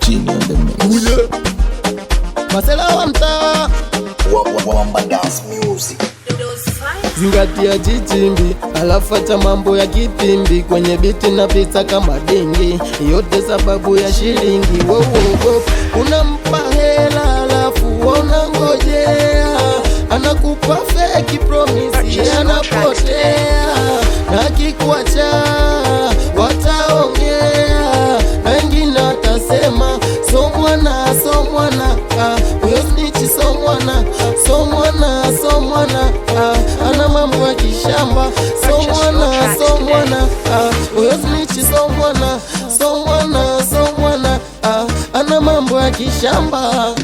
Chini on the mix. Masela wa mtaa Wamba Dance Music. zingatia chichimbi, alafu acha mambo ya kipimbi. Kwenye biti na pita kama dingi, yote sababu ya shilingi. Unampa hela alafu unangojea, anakupa fake promise, anapotea. Na kikuacha wataongea, wengine watasema so mwana huyo snitch, so mwana ana mambo ya kishamba. So mwana huyo snitch, so mwana ana mambo ya kishamba.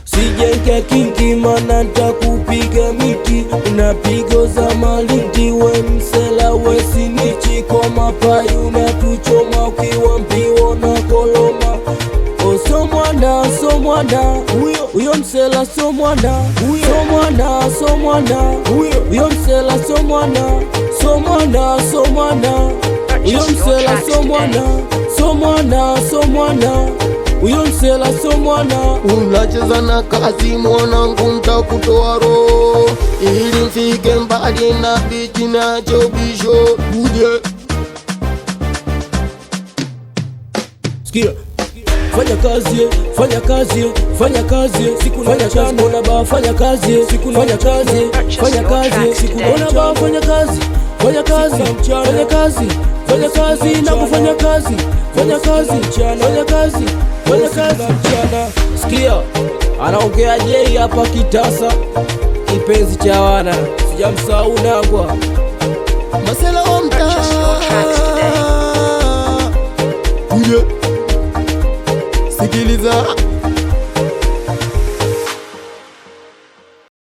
Sijenge kinki mana nitakupiga miti, unapigo za maliti. We msela we sinichi, kwa mapai unatuchoma ukiwa mbio na koloma. O so mwana uyo msela, so mwana uyo msela, so mwana uyo msela, so mwana uyo msela, so mwana. Unacheza na kazi mwanangu, ntakutoa roho ili mfike mbali na biti na chobisho. Uje sikia, fanya kazi, siku na mchana. Mbona ba fanya kazi, siku na mchana. Fanya kazi, siku na mchana. Fanya kazi na kufanya kazi. Fanya kazi mchana. Sikia, anaongea Jay hapa kitasa, kipenzi cha wana, sijamsahau Nagwa. Masela wa mtaa. Uje sikiliza